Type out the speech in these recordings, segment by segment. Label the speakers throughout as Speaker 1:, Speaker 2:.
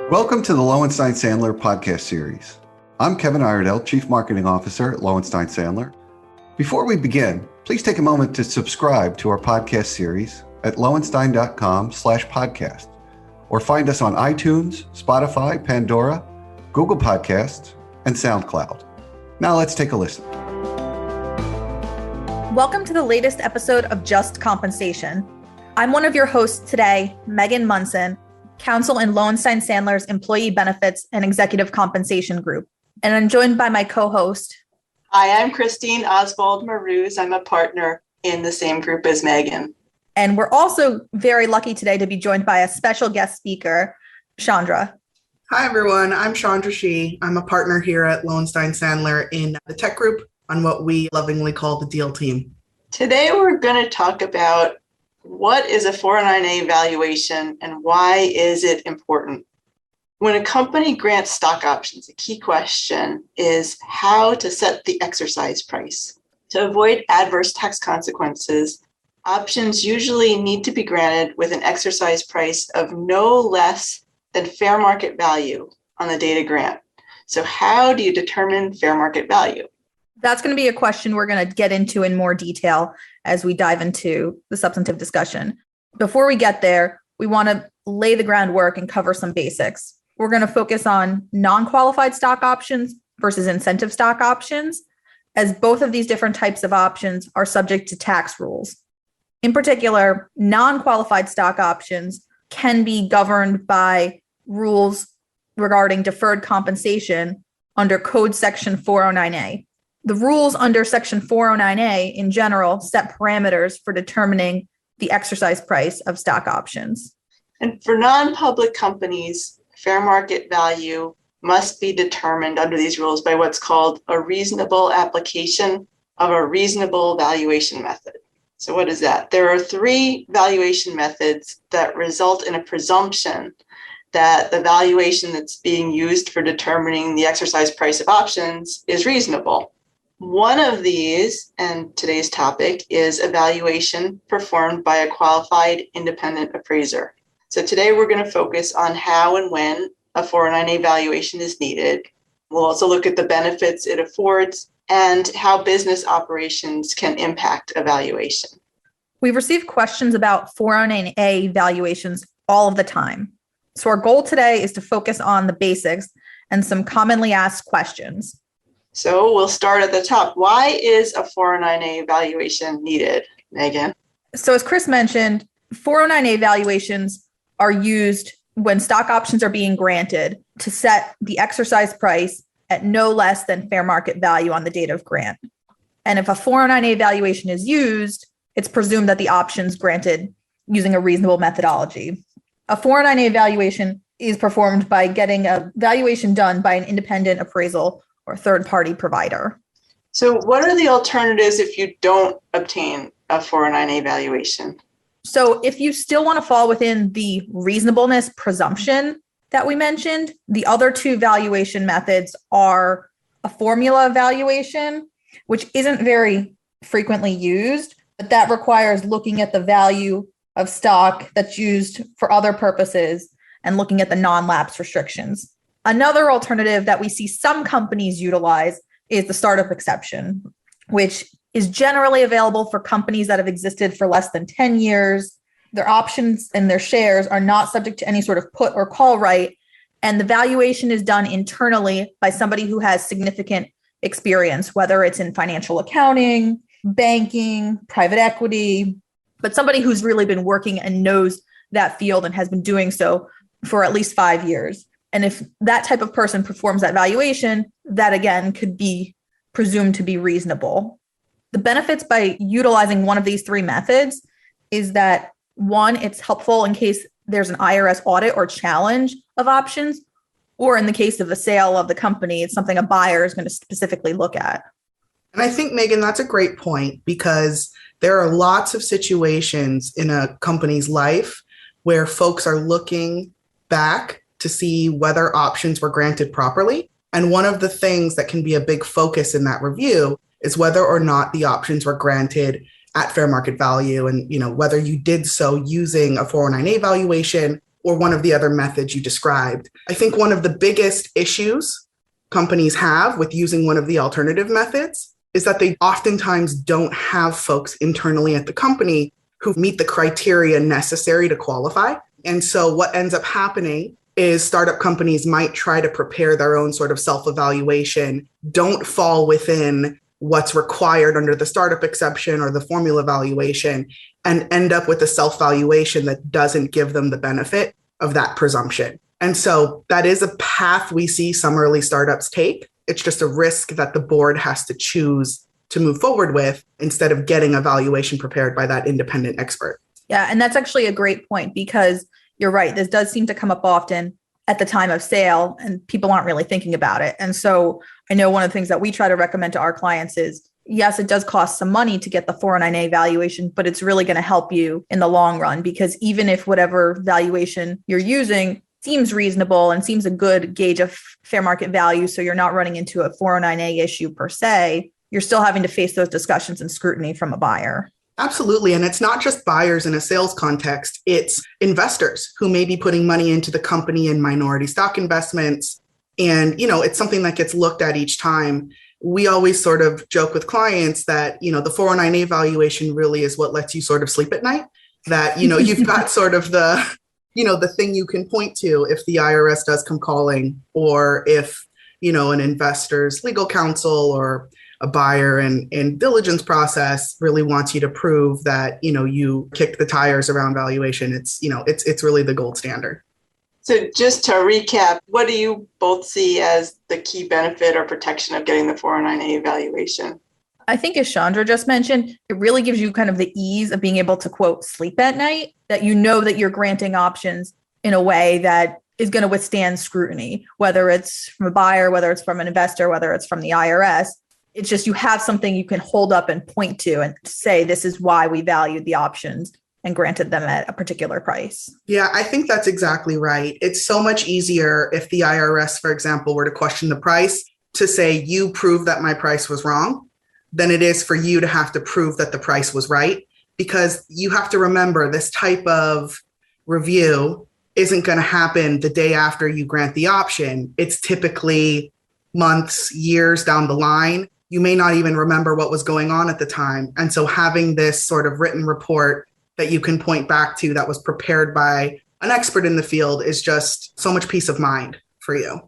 Speaker 1: Welcome to the Lowenstein Sandler podcast series. I'm Kevin Iredell, Chief Marketing Officer at Lowenstein Sandler. Before we begin, please take a moment to subscribe to our podcast series at lowenstein.com/podcast or find us on iTunes, Spotify, Pandora, Google Podcasts, and SoundCloud. Now let's take a listen.
Speaker 2: Welcome to the latest episode of Just Compensation. I'm one of your hosts today, Megan Monson, Counsel in Lowenstein Sandler's Employee Benefits and Executive Compensation Group. And I'm joined by my co-host.
Speaker 3: Hi, I'm Christine Osvald-Mruz. I'm a partner in the same group as Megan.
Speaker 2: And we're also very lucky today to be joined by a special guest speaker, Chandra.
Speaker 4: Hi, everyone. I'm Chandra Shih. I'm a partner here at Lowenstein Sandler in the tech group on what we lovingly call the deal team.
Speaker 3: Today, we're going to talk about what is a 409A valuation and why is it important? When a company grants stock options, a key question is how to set the exercise price. To avoid adverse tax consequences, options usually need to be granted with an exercise price of no less than fair market value on the date of grant. So how do you determine fair market value?
Speaker 2: That's going to be a question we're going to get into in more detail as we dive into the substantive discussion. Before we get there, we want to lay the groundwork and cover some basics. We're going to focus on non-qualified stock options versus incentive stock options, as both of these different types of options are subject to tax rules. In particular, non-qualified stock options can be governed by rules regarding deferred compensation under Code Section 409A. The rules under Section 409A in general set parameters for determining the exercise price of stock options.
Speaker 3: And for non-public companies, fair market value must be determined under these rules by what's called a reasonable application of a reasonable valuation method. So what is that? There are three valuation methods that result in a presumption that the valuation that's being used for determining the exercise price of options is reasonable. One of these, and today's topic, is a valuation performed by a qualified independent appraiser. So today we're going to focus on how and when a 409A valuation is needed. We'll also look at the benefits it affords and how business operations can impact a valuation.
Speaker 2: We've received questions about 409A valuations all of the time. So our goal today is to focus on the basics and some commonly asked questions.
Speaker 3: So we'll start at the top. Why is a 409A valuation needed, Megan?
Speaker 2: So as Chris mentioned, 409A valuations are used when stock options are being granted to set the exercise price at no less than fair market value on the date of grant. And if a 409A valuation is used, it's presumed that the options granted using a reasonable methodology. A 409A valuation is performed by getting a valuation done by an independent appraisal or third-party provider.
Speaker 3: So what are the alternatives if you don't obtain a 409A valuation?
Speaker 2: So if you still want to fall within the reasonableness presumption that we mentioned, the other two valuation methods are a formula valuation, which isn't very frequently used, but that requires looking at the value of stock that's used for other purposes and looking at the non-lapse restrictions. Another alternative that we see some companies utilize is the startup exception, which is generally available for companies that have existed for less than 10 years. Their options and their shares are not subject to any sort of put or call right, and the valuation is done internally by somebody who has significant experience, whether it's in financial accounting, banking, private equity, but somebody who's really been working and knows that field and has been doing so for at least 5 years. And if that type of person performs that valuation, that again could be presumed to be reasonable. The benefits by utilizing one of these three methods is that, one, it's helpful in case there's an IRS audit or challenge of options, or in the case of a sale of the company, it's something a buyer is going to specifically look at.
Speaker 4: And I think, Megan, that's a great point, because there are lots of situations in a company's life where folks are looking back to see whether options were granted properly. And one of the things that can be a big focus in that review is whether or not the options were granted at fair market value, and whether you did so using a 409A valuation or one of the other methods you described. I think one of the biggest issues companies have with using one of the alternative methods is that they oftentimes don't have folks internally at the company who meet the criteria necessary to qualify. And so what ends up happening is startup companies might try to prepare their own sort of self-evaluation, don't fall within what's required under the startup exception or the formula valuation, and end up with a self-valuation that doesn't give them the benefit of that presumption. And so that is a path we see some early startups take. It's just a risk that the board has to choose to move forward with instead of getting a valuation prepared by that independent expert.
Speaker 2: Yeah, and that's actually a great point because you're right. This does seem to come up often at the time of sale and people aren't really thinking about it. And so I know one of the things that we try to recommend to our clients is, yes, it does cost some money to get the 409A valuation, but it's really going to help you in the long run because even if whatever valuation you're using seems reasonable and seems a good gauge of fair market value, so you're not running into a 409A issue per se, you're still having to face those discussions and scrutiny from a buyer.
Speaker 4: Absolutely. And it's not just buyers in a sales context, it's investors who may be putting money into the company in minority stock investments. And, it's something that gets looked at each time. We always sort of joke with clients that, the 409A valuation really is what lets you sort of sleep at night, that, you've got sort of the thing you can point to if the IRS does come calling or if, an investor's legal counsel or a buyer in diligence process really wants you to prove that, you kicked the tires around valuation. It's really the gold standard.
Speaker 3: So just to recap, what do you both see as the key benefit or protection of getting the 409A valuation?
Speaker 2: I think as Chandra just mentioned, it really gives you kind of the ease of being able to, quote, sleep at night, that you know that you're granting options in a way that is going to withstand scrutiny, whether it's from a buyer, whether it's from an investor, whether it's from the IRS. It's just you have something you can hold up and point to and say, this is why we valued the options and granted them at a particular price.
Speaker 4: Yeah, I think that's exactly right. It's so much easier if the IRS, for example, were to question the price to say, you prove that my price was wrong, than it is for you to have to prove that the price was right. Because you have to remember this type of review isn't going to happen the day after you grant the option. It's typically months, years down the line. You may not even remember what was going on at the time. And so having this sort of written report that you can point back to that was prepared by an expert in the field is just so much peace of mind for you.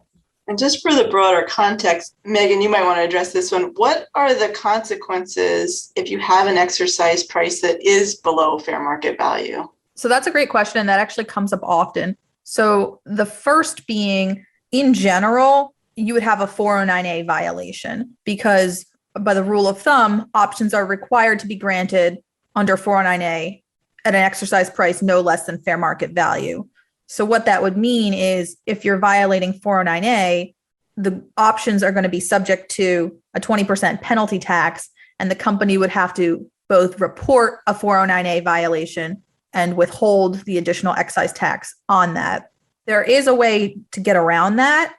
Speaker 3: And just for the broader context, Megan, you might want to address this one. What are the consequences if you have an exercise price that is below fair market value?
Speaker 2: So that's a great question. And that actually comes up often. So the first being, in general, you would have a 409A violation because by the rule of thumb, options are required to be granted under 409A at an exercise price no less than fair market value. So what that would mean is if you're violating 409A, the options are going to be subject to a 20% penalty tax, and the company would have to both report a 409A violation and withhold the additional excise tax on that. There is a way to get around that.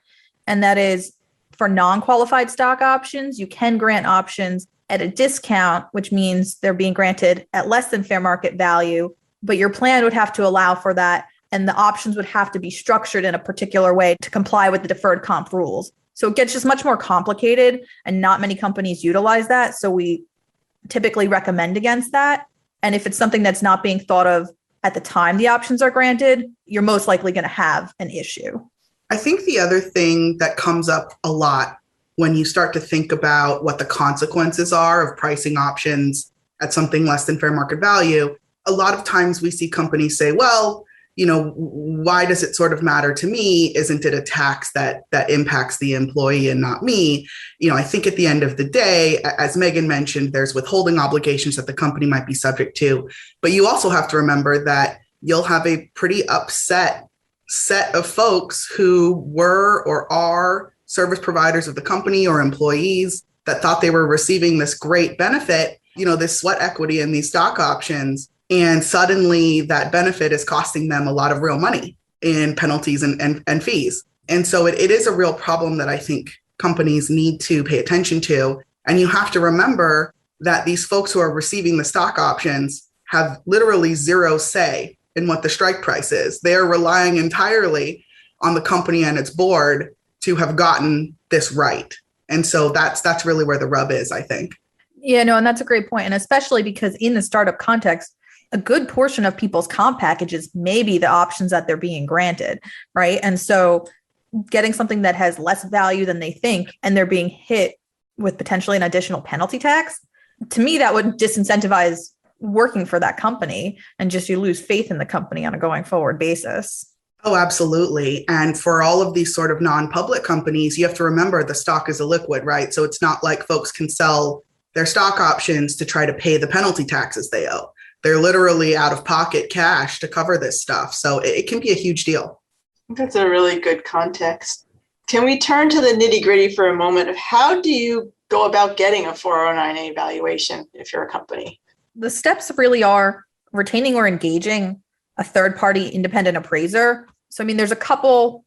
Speaker 2: And that is for non-qualified stock options, you can grant options at a discount, which means they're being granted at less than fair market value, but your plan would have to allow for that. And the options would have to be structured in a particular way to comply with the deferred comp rules. So it gets just much more complicated and not many companies utilize that. So we typically recommend against that. And if it's something that's not being thought of at the time the options are granted, you're most likely going to have an issue.
Speaker 4: I think the other thing that comes up a lot when you start to think about what the consequences are of pricing options at something less than fair market value, a lot of times we see companies say, well, why does it sort of matter to me? Isn't it a tax that impacts the employee and not me? I think at the end of the day, as Megan mentioned, there's withholding obligations that the company might be subject to. But you also have to remember that you'll have a pretty upset set of folks who were or are service providers of the company or employees that thought they were receiving this great benefit, this sweat equity in these stock options. And suddenly that benefit is costing them a lot of real money in penalties and fees. And so it is a real problem that I think companies need to pay attention to. And you have to remember that these folks who are receiving the stock options have literally zero say in what the strike price is. They're relying entirely on the company and its board to have gotten this right. And so that's really where the rub is, I think.
Speaker 2: Yeah, no, and that's a great point. And especially because in the startup context, a good portion of people's comp packages may be the options that they're being granted, right? And so getting something that has less value than they think and they're being hit with potentially an additional penalty tax, to me, that would disincentivize working for that company and just you lose faith in the company on a going forward basis.
Speaker 4: Oh, absolutely. And for all of these sort of non-public companies, you have to remember the stock is a liquid, right? So it's not like folks can sell their stock options to try to pay the penalty taxes they owe. They're literally out of pocket cash to cover this stuff. So it can be a huge deal.
Speaker 3: That's a really good context. Can we turn to the nitty gritty for a moment of how do you go about getting a 409A valuation if you're a company?
Speaker 2: The steps really are retaining or engaging a third-party independent appraiser. So, I mean, there's a couple,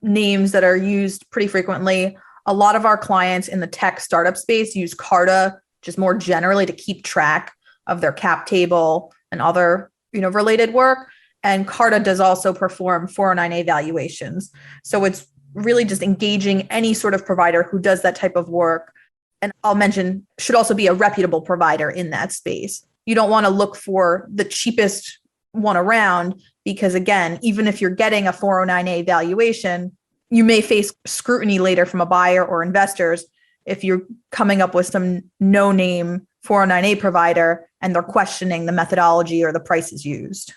Speaker 2: names that are used pretty frequently. A lot of our clients in the tech startup space use Carta just more generally to keep track of their cap table and other, related work. And Carta does also perform 409A valuations. So it's really just engaging any sort of provider who does that type of work. And I'll mention, should also be a reputable provider in that space. You don't want to look for the cheapest one around because, again, even if you're getting a 409A valuation, you may face scrutiny later from a buyer or investors if you're coming up with some no-name 409A provider and they're questioning the methodology or the prices used.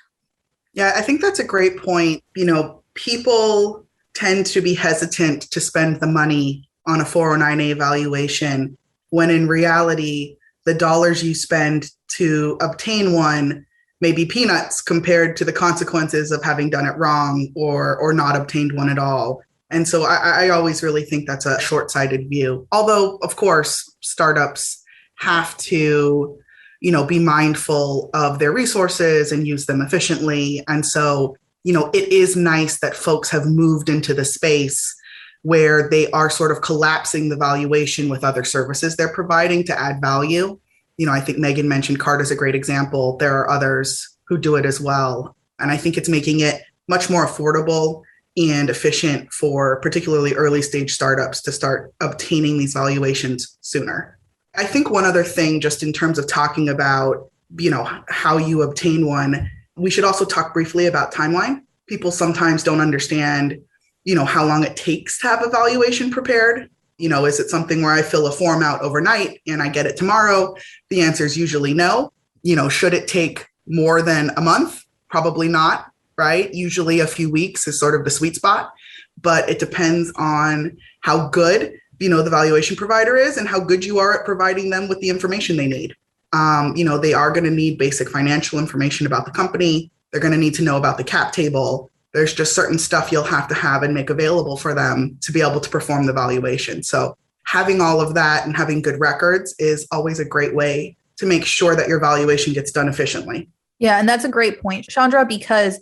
Speaker 4: Yeah, I think that's a great point. People tend to be hesitant to spend the money on a 409A valuation when in reality, the dollars you spend to obtain one may be peanuts compared to the consequences of having done it wrong or not obtained one at all. And so I always really think that's a short-sighted view. Although, of course, startups have to, be mindful of their resources and use them efficiently. And so, it is nice that folks have moved into the space where they are sort of collapsing the valuation with other services they're providing to add value. I think Megan mentioned Carta is a great example. There are others who do it as well. And I think it's making it much more affordable and efficient for particularly early stage startups to start obtaining these valuations sooner. I think one other thing, just in terms of talking about, how you obtain one, we should also talk briefly about timeline. People sometimes don't understand, how long it takes to have a valuation prepared. Is it something where I fill a form out overnight and I get it tomorrow? The answer is usually no. Should it take more than a month? Probably not, right? Usually a few weeks is sort of the sweet spot, but it depends on how good, the valuation provider is and how good you are at providing them with the information they need. They are going to need basic financial information about the company. They're going to need to know about the cap table. There's just certain stuff you'll have to have and make available for them to be able to perform the valuation. So having all of that and having good records is always a great way to make sure that your valuation gets done efficiently.
Speaker 2: Yeah, and that's a great point, Chandra, because,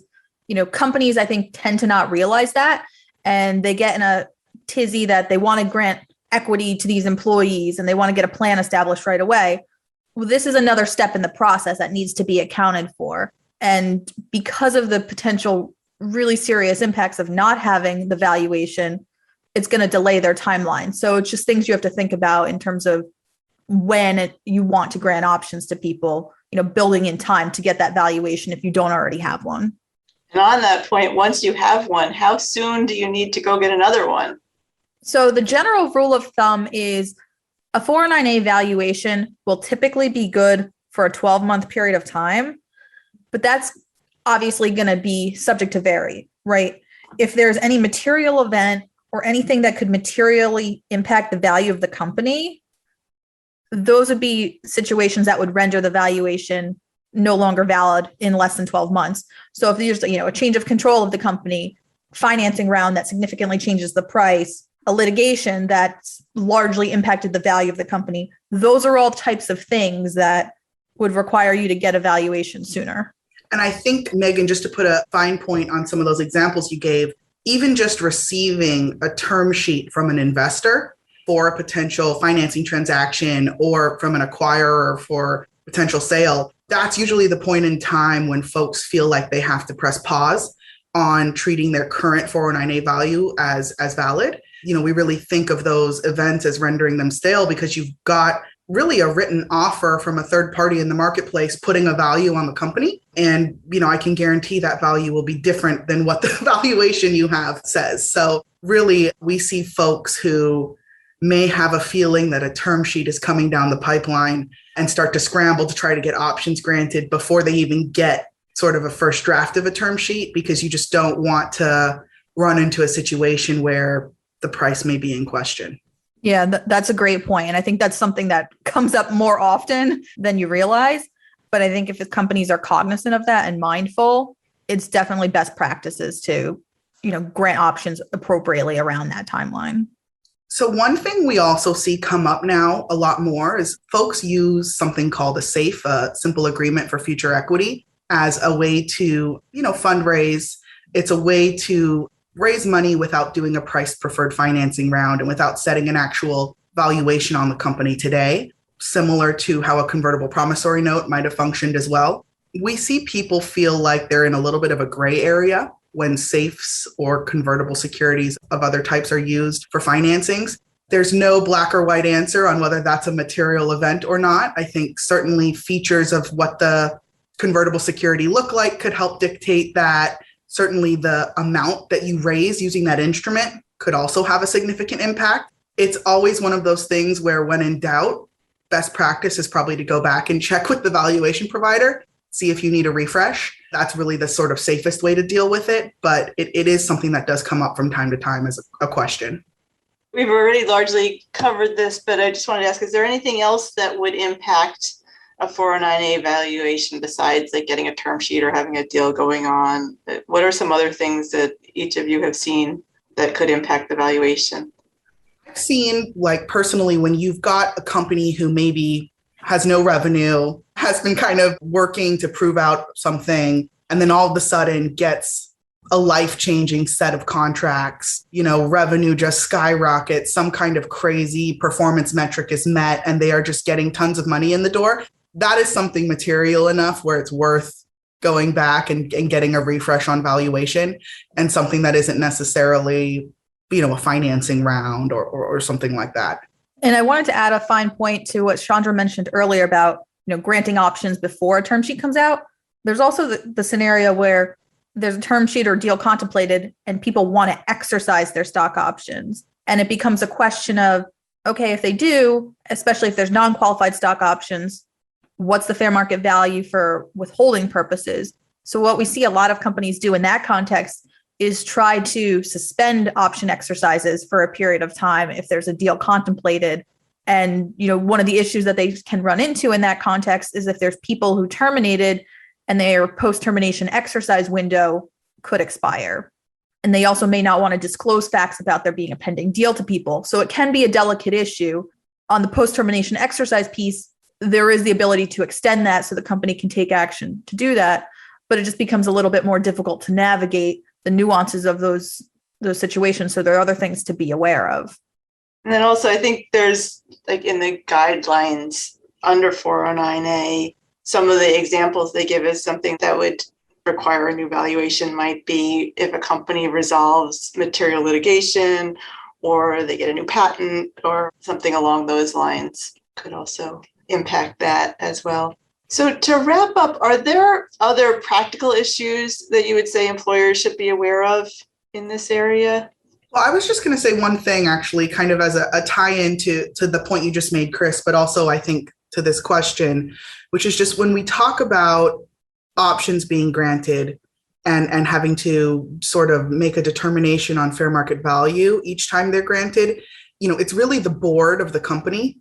Speaker 2: companies, I think, tend to not realize that. And they get in a tizzy that they want to grant equity to these employees and they want to get a plan established right away. Well, this is another step in the process that needs to be accounted for. And because of the potential really serious impacts of not having the valuation, it's going to delay their timeline. So it's just things you have to think about in terms of when you want to grant options to people, building in time to get that valuation if you don't already have one.
Speaker 3: And on that point, once you have one, how soon do you need to go get another one?
Speaker 2: So the general rule of thumb is a 409A valuation will typically be good for a 12-month period of time, but that's obviously going to be subject to vary, right? If there's any material event or anything that could materially impact the value of the company, those would be situations that would render the valuation no longer valid in less than 12 months. So if there's, a change of control of the company, financing round that significantly changes the price, a litigation that's largely impacted the value of the company, those are all types of things that would require you to get a valuation sooner.
Speaker 4: And I think, Megan, just to put a fine point on some of those examples you gave, even just receiving a term sheet from an investor for a potential financing transaction or from an acquirer for potential sale, That's usually the point in time when folks feel like they have to press pause on treating their current 409A value as valid. We really think of those events as rendering them stale because you've got really a written offer from a third party in the marketplace putting a value on the company. And, I can guarantee that value will be different than what the valuation you have says. So really, we see folks who may have a feeling that a term sheet is coming down the pipeline and start to scramble to try to get options granted before they even get sort of a first draft of a term sheet, because you just don't want to run into a situation where the price may be in question.
Speaker 2: Yeah, that's a great point. And I think that's something that comes up more often than you realize. But I think if the companies are cognizant of that and mindful, it's definitely best practices to, grant options appropriately around that timeline.
Speaker 4: So one thing we also see come up now a lot more is folks use something called a SAFE, a simple agreement for future equity, as a way to, fundraise. It's a way to raise money without doing a price preferred financing round and without setting an actual valuation on the company today, similar to how a convertible promissory note might have functioned as well. We see people feel like they're in a little bit of a gray area when safes or convertible securities of other types are used for financings. There's no black or white answer on whether that's a material event or not. I think certainly features of what the convertible security look like could help dictate that. Certainly the amount that you raise using that instrument could also have a significant impact. It's always one of those things where when in doubt, best practice is probably to go back and check with the valuation provider, see if you need a refresh. That's really the sort of safest way to deal with it. But it is something that does come up from time to time as a question.
Speaker 3: We've already largely covered this, but I just wanted to ask, is there anything else that would impact a 409A valuation besides like getting a term sheet or having a deal going on? What are some other things that each of you have seen that could impact the valuation?
Speaker 4: I've seen, like personally, when you've got a company who maybe has no revenue, has been kind of working to prove out something, and then all of a sudden gets a life-changing set of contracts, revenue just skyrockets, some kind of crazy performance metric is met, and they are just getting tons of money in the door. That is something material enough where it's worth going back and getting a refresh on valuation, and something that isn't necessarily, a financing round or something like that.
Speaker 2: And I wanted to add a fine point to what Chandra mentioned earlier about, granting options before a term sheet comes out. There's also the scenario where there's a term sheet or deal contemplated and people want to exercise their stock options. And it becomes a question of, okay, if they do, especially if there's non-qualified stock options, what's the fair market value for withholding purposes? So what we see a lot of companies do in that context is try to suspend option exercises for a period of time if there's a deal contemplated. And, one of the issues that they can run into in that context is if there's people who terminated and their post-termination exercise window could expire. And they also may not want to disclose facts about there being a pending deal to people. So it can be a delicate issue. On the post-termination exercise piece, there is the ability to extend that so the company can take action to do that. But it just becomes a little bit more difficult to navigate the nuances of those situations. So there are other things to be aware of.
Speaker 3: And then also, I think there's like in the guidelines under 409A, some of the examples they give is something that would require a new valuation might be if a company resolves material litigation or they get a new patent or something along those lines could also impact that as well. So to wrap up, are there other practical issues that you would say employers should be aware of in this area?
Speaker 4: Well, I was just going to say one thing, actually, kind of as a tie-in to the point you just made, Chris, but also I think to this question, which is just when we talk about options being granted and having to sort of make a determination on fair market value each time they're granted, it's really the board of the company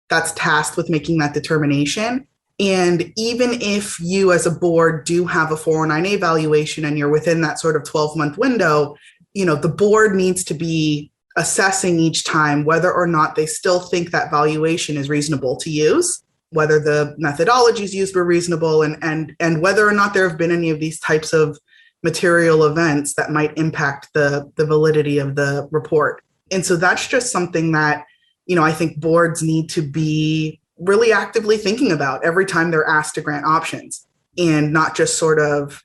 Speaker 4: that's tasked with making that determination. And even if you as a board do have a 409A valuation and you're within that sort of 12-month window, the board needs to be assessing each time whether or not they still think that valuation is reasonable to use, whether the methodologies used were reasonable, and whether or not there have been any of these types of material events that might impact the validity of the report. And so that's just something that, I think boards need to be really actively thinking about every time they're asked to grant options, and not just sort of,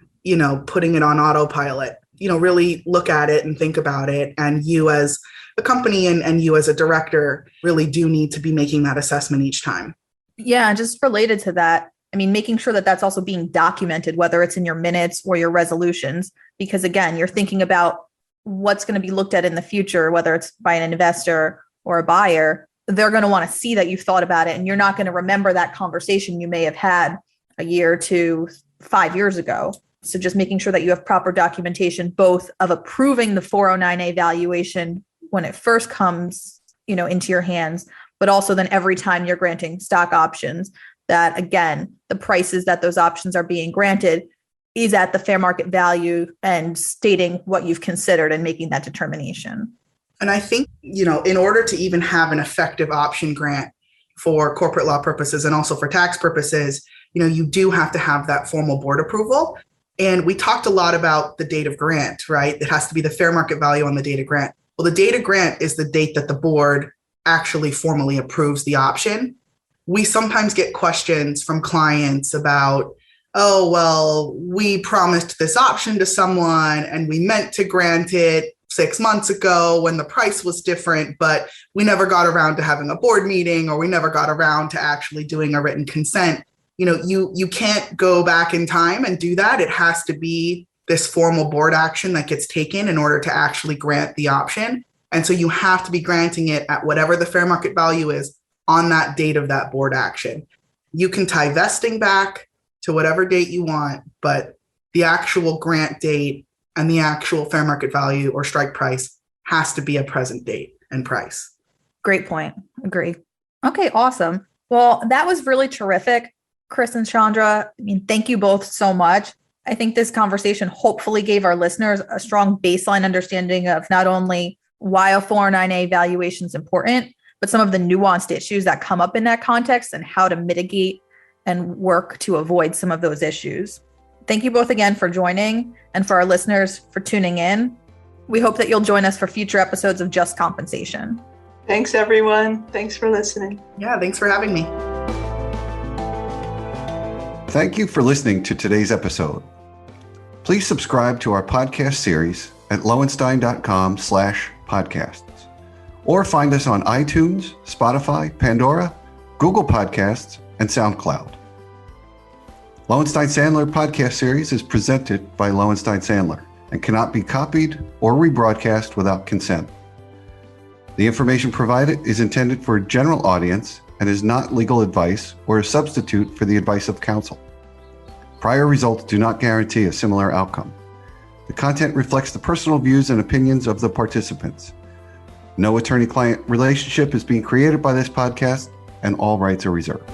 Speaker 4: putting it on autopilot. Really look at it and think about it. And you as a company and you as a director really do need to be making that assessment each time.
Speaker 2: Yeah, just related to that, making sure that that's also being documented, whether it's in your minutes or your resolutions, because again, you're thinking about what's going to be looked at in the future, whether it's by an investor or a buyer. They're going to want to see that you've thought about it, and you're not going to remember that conversation you may have had a year to 5 years ago. So just making sure that you have proper documentation, both of approving the 409A valuation when it first comes, into your hands, but also then every time you're granting stock options, that again, the prices that those options are being granted is at the fair market value, and stating what you've considered and making that determination.
Speaker 4: And I think, in order to even have an effective option grant for corporate law purposes and also for tax purposes, you do have to have that formal board approval. And we talked a lot about the date of grant, right? It has to be the fair market value on the date of grant. Well, the date of grant is the date that the board actually formally approves the option. We sometimes get questions from clients about, oh, well, we promised this option to someone and we meant to grant it 6 months ago when the price was different, but we never got around to having a board meeting, or we never got around to actually doing a written consent. You can't go back in time and do that. It has to be this formal board action that gets taken in order to actually grant the option. And so you have to be granting it at whatever the fair market value is on that date of that board action. You can tie vesting back to whatever date you want, but the actual grant date and the actual fair market value or strike price has to be a present date and price.
Speaker 2: Great point. Agree. Okay, awesome. Well, that was really terrific. Chris and Chandra, thank you both so much. I think this conversation hopefully gave our listeners a strong baseline understanding of not only why a 409A valuation is important, but some of the nuanced issues that come up in that context and how to mitigate and work to avoid some of those issues. Thank you both again for joining, and for our listeners for tuning in. We hope that you'll join us for future episodes of Just Compensation.
Speaker 3: Thanks, everyone. Thanks for listening.
Speaker 4: Yeah, thanks for having me.
Speaker 1: Thank you for listening to today's episode. Please subscribe to our podcast series at lowenstein.com/podcasts, or find us on iTunes, Spotify, Pandora, Google Podcasts, and SoundCloud. Lowenstein Sandler podcast series is presented by Lowenstein Sandler and cannot be copied or rebroadcast without consent. The information provided is intended for a general audience and is not legal advice or a substitute for the advice of counsel. Prior results do not guarantee a similar outcome. The content reflects the personal views and opinions of the participants. No attorney-client relationship is being created by this podcast, and all rights are reserved.